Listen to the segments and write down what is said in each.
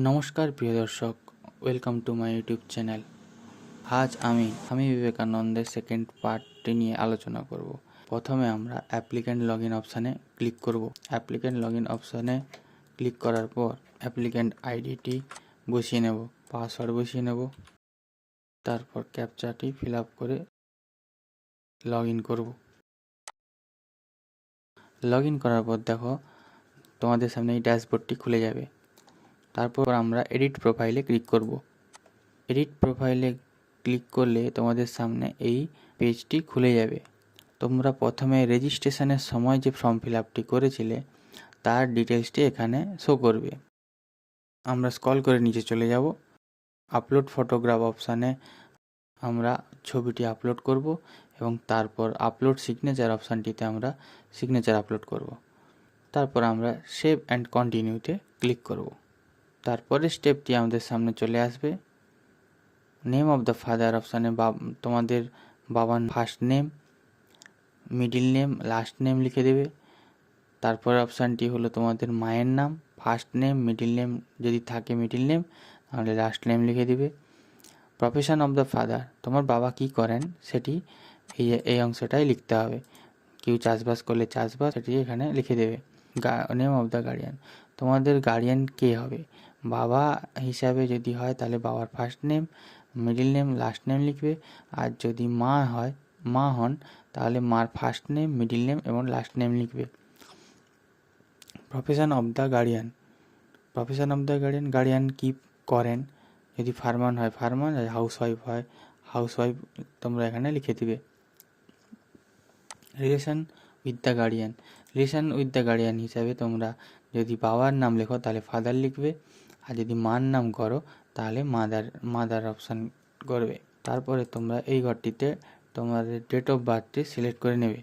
নমস্কার প্রিয় দর্শক, welcome to my YouTube channel. আজ আমি বিবেকানন্দের সেকেন্ড পার্টটি নিয়ে আলোচনা করব। প্রথমে আমরা অ্যাপ্লিক্যান্ট লগ ইন অপশানে ক্লিক করব। অ্যাপ্লিক্যান্ট লগ ইন অপশানে ক্লিক করার পর অ্যাপ্লিক্যান্ট আইডিটি বসিয়ে নেব, পাসওয়ার্ড বসিয়ে নেব, তারপর ক্যাপচাটি ফিল আপ করে লগ ইন করব। লগ ইন করার পর দেখো তোমাদের সামনে এই ড্যাশবোর্ডটি খুলে যাবে। তারপর আমরা এডিট প্রোফাইলে ক্লিক করব। এডিট প্রোফাইলে ক্লিক করলে তোমাদের সামনে এই পেজটি খুলে যাবে। তোমরা প্রথমে রেজিস্ট্রেশনের সময় যে ফর্ম ফিল আপটি করেছিলে তার ডিটেলসটি এখানে শো করবে। আমরা স্ক্রল করে নিচে চলে যাব। আপলোড ফটোগ্রাফ অপশানে আমরা ছবিটি আপলোড করব এবং তারপর আপলোড সিগনেচার অপশানটিতে আমরা সিগনেচার আপলোড করব। তারপর আমরা সেভ অ্যান্ড কন্টিনিউতে ক্লিক করব। তারপরে স্টেপটি আমাদের সামনে চলে আসবে। নেম অফ দ্য ফাদার অপশানে তোমাদের বাবার first name, middle name, last name লিখে দেবে। তারপর অপশানটি হলো তোমাদের মায়ের নাম, ফার্স্ট নেম, মিডিল নেম যদি থাকে মিডিল নেম, তাহলে লাস্ট নেম লিখে দিবে। প্রফেশন অফ দ্য ফাদার, তোমার বাবা কি করেন সেটি এই অংশটাই লিখতে হবে। কেউ চাষবাস করলে চাষবাস, সেটি এখানে লিখে দেবে। নেম অফ দ্য গার্ডিয়ান, তোমাদের গার্ডিয়ান কে হবে, বাবা হিসাবে যদি হয় তাহলে বাবার first name, middle name, last name লিখবে। আর যদি মা হন তাহলে মার ফার্স্ট নেম, মিডিল নেম এবং লাস্ট নেম লিখবে। Profession of the guardian, guardian কী করেন, যদি ফার্মার হয় ফার্মার, আর হাউসওয়াইফ হয় হাউসওয়াইফ তোমরা এখানে লিখে দিবে। রিলেশন উইথ দ্য গার্ডিয়ান হিসাবে তোমরা যদি বাবার নাম লেখো তাহলে ফাদার লিখবে, আর যদি মার নাম করো তাহলে মাদার অপশান করবে। তারপরে তোমরা এই ঘরটিতে তোমাদের ডেট অফ বার্থটি সিলেক্ট করে নেবে।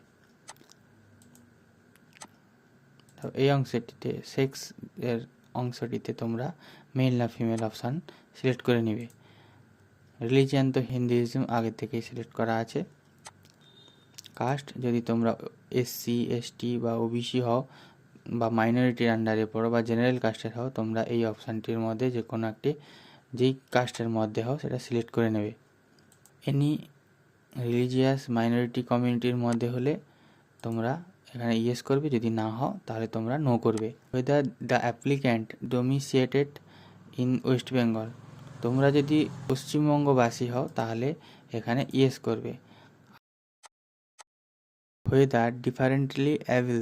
তো এই অংশটিতে সেক্স এর অংশটিতে তোমরা মেল না ফিমেল অপশান সিলেক্ট করে নেবে। রিলিজিয়ান তো হিন্দুইজম আগে থেকেই সিলেক্ট করা আছে। কাস্ট, যদি তোমরা এসসি, এসটি বা ওবিসি হও বা মাইনরিটির আন্ডারে পড়ো বা জেনারেল কাস্টের হও, তোমরা এই অপশানটির মধ্যে যে কোনো একটি যেই কাস্টের মধ্যে হও সেটা সিলেক্ট করে নেবে। এনি রিলিজিয়াস মাইনরিটি কমিউনিটির মধ্যে হলে তোমরা এখানে ইয়েস করবে, যদি না হও তাহলে তোমরা নো করবে। Whether the applicant domiciled in West Bengal, তোমরা যদি পশ্চিমবঙ্গবাসী হও তাহলে এখানে ইয়েস করবে। ওয়েদার ডিফারেন্টলি অ্যাবল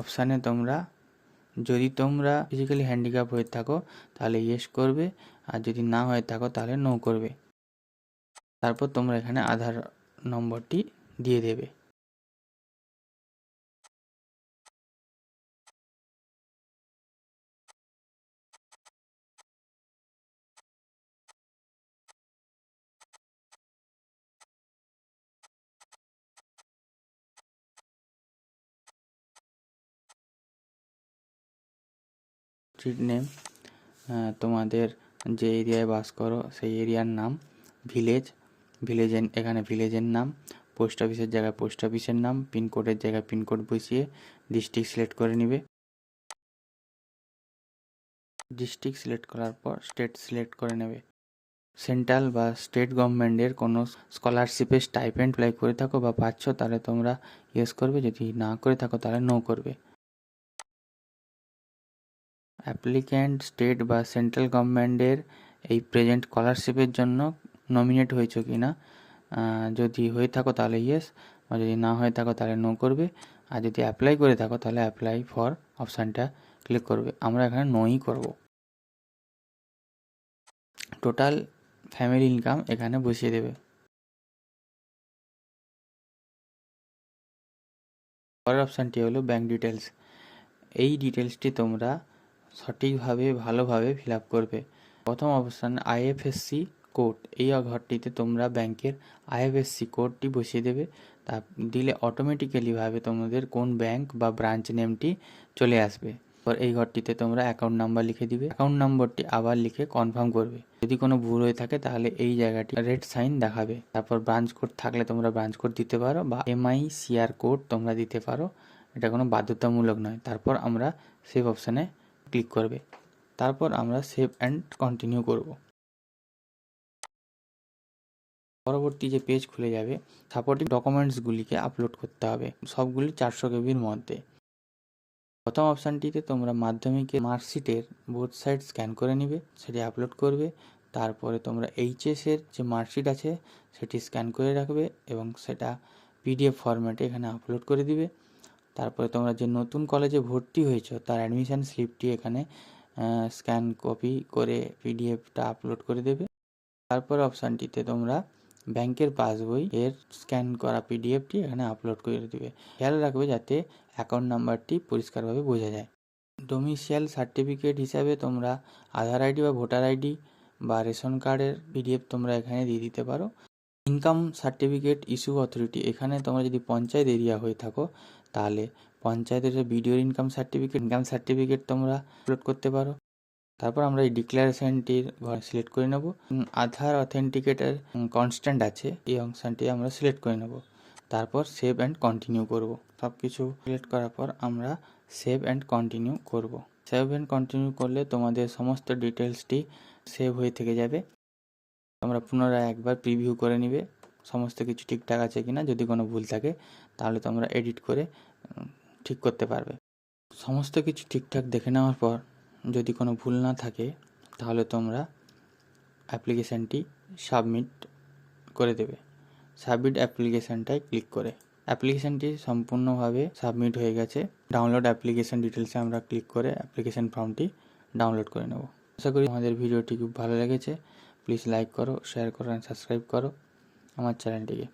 অপশানে যদি তোমরা ফিজিক্যালি হ্যান্ডিক্যাপ হয়ে থাকো তাহলে ইয়েস করবে, আর যদি না হয়ে থাকো তাহলে নো করবে। তারপর তোমরা এখানে আধার নম্বরটি দিয়ে দেবে। স্ট্রিট নেম, তোমাদের যে এরিয়ায় বাস করো সেই এরিয়ার নাম। এখানে ভিলেজের নাম। পোস্ট অফিসের জায়গায় পোস্ট অফিসের নাম। পিনকোডের জায়গায় পিনকোড বসিয়ে ডিস্ট্রিক্ট সিলেক্ট করে নেবে। ডিস্ট্রিক্ট সিলেক্ট করার পর স্টেট সিলেক্ট করে নেবে। সেন্ট্রাল বা স্টেট গভর্নমেন্টের কোনো স্কলারশিপের স্টাইপেন্ড অ্যাপ্লাই করে থাকো বা পাচ্ছ তাহলে তোমরা ইয়েস করবে, যদি না করে থাকো তাহলে নো করবে। অ্যাপ্লিক্যান্ট স্টেট বা সেন্ট্রাল গভর্নমেন্টের এই প্রেজেন্ট স্কলারশিপের জন্য নমিনেট হয়েছো কি না, যদি হয়ে থাকো তাহলে ইয়েস, বা যদি না হয়ে থাকো তাহলে নো করবে। আর যদি অ্যাপ্লাই করে থাকো তাহলে অ্যাপ্লাই ফর অপশানটা ক্লিক করবে। আমরা এখানে নোই করব। টোটাল ফ্যামিলি ইনকাম এখানে বসিয়ে দেবে। পরের অপশানটি হলো ব্যাঙ্ক ডিটেলস। এই ডিটেলসটি তোমরা সঠিকভাবে ভালোভাবে ফিল আপ করবে। প্রথম অপশান আইএফএসসি কোড, এই ঘরটিতে তোমরা ব্যাংকের আইএফএসসি কোডটি বসিয়ে দেবে। তা দিলে অটোমেটিক্যালিভাবে তোমাদের কোন ব্যাংক বা ব্রাঞ্চ নেমটি চলে আসবে। এই ঘরটিতে তোমরা অ্যাকাউন্ট নাম্বার লিখে দিবে। অ্যাকাউন্ট নম্বরটি আবার লিখে কনফার্ম করবে। যদি কোনো ভুল হয়ে থাকে তাহলে এই জায়গাটি রেড সাইন দেখাবে। তারপর ব্রাঞ্চ কোড থাকলে তোমরা ব্রাঞ্চ কোড দিতে পারো বা এমআইসিআর কোড তোমরা দিতে পারো, এটা কোনো বাধ্যতামূলক নয়। তারপর আমরা সেভ অপশানে ক্লিক করবে। তারপর আমরা সেভ অ্যান্ড কন্টিনিউ করব। পরবর্তী যে পেজ খুলে যাবে, সাপোর্টিং ডকুমেন্টসগুলিকে আপলোড করতে হবে, সবগুলি 400 কেবির মধ্যে। প্রথম অপশানটিতে তোমরা মাধ্যমিকের মার্কশিটের বোথ সাইড স্ক্যান করে নিবে, সেটি আপলোড করবে। তারপরে তোমরা এইচএসের যে মার্কশিট আছে সেটি স্ক্যান করে রাখবে এবং সেটা পিডিএফ ফরম্যাটে এখানে আপলোড করে দিবে। তারপরে তোমরা যে নতুন কলেজে ভর্তি হয়েছো তার অ্যাডমিশন স্লিপটি এখানে স্ক্যান কপি করে পিডিএফটা আপলোড করে দেবে। তারপর অপশানটিতে তোমরা ব্যাংকের পাসবই এর স্ক্যান করা পিডিএফটি এখানে আপলোড করে দেবে। খেয়াল রাখবে যাতে অ্যাকাউন্ট নাম্বারটি পরিষ্কারভাবে বোঝা যায়। ডোমিসাইল সার্টিফিকেট হিসাবে তোমরা আধার আইডি বা ভোটার আইডি বা রেশন কার্ডের পিডিএফ তোমরা এখানে দিয়ে দিতে পারো। ইনকাম সার্টিফিকেট ইস্যু অথরিটি, এখানে তোমরা যদি পঞ্চায়েত এরিয়া হয়ে থাকো তাহলে পঞ্চায়েতের যে বিডিওর ইনকাম সার্টিফিকেট তোমরা আপলোড করতে পারো। তারপর আমরা এই ডিক্লারেশনটির সিলেক্ট করে নেব। আধার অথেন্টিকেটের কনস্ট্যান্ট আছে, এই অপশানটি আমরা সিলেক্ট করে নেব। তারপর সেভ অ্যান্ড কন্টিনিউ করব। সব কিছু সিলেক্ট করার পর আমরা সেভ অ্যান্ড কন্টিনিউ করব। সেভ অ্যান্ড কন্টিনিউ করলে তোমাদের সমস্ত ডিটেলসটি সেভ হয়ে থেকে যাবে। তোমরা পুনরায় একবার প্রিভিউ করে নিবে সমস্ত কিছু ঠিকঠাক আছে কিনা। যদি কোনো ভুল থাকে তাহলে তোমরা এডিট করে ঠিক করতে পারবে। সমস্ত কিছু ঠিকঠাক দেখে নেওয়ার পর যদি কোনো ভুল না থাকে তাহলে তোমরা অ্যাপ্লিকেশানটি সাবমিট করে দেবে। সাবমিট অ্যাপ্লিকেশানটায় ক্লিক করে অ্যাপ্লিকেশানটি সম্পূর্ণভাবে সাবমিট হয়ে গেছে। ডাউনলোড অ্যাপ্লিকেশান ডিটেলসে আমরা ক্লিক করে অ্যাপ্লিকেশান ফর্মটি ডাউনলোড করে নেব। আশা করি আমাদের ভিডিওটি খুব ভালো লেগেছে। প্লিজ লাইক করো, শেয়ার করো অ্যান্ড সাবস্ক্রাইব করো আমার চ্যানেলটিকে।